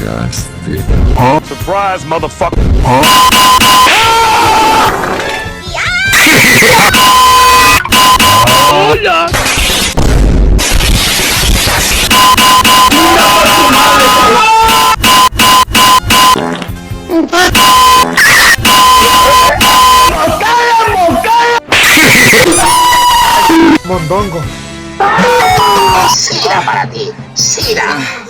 cagaste. Surprise, motherfucker. ¡Hola! Mondongo. Sira para ti, Sira.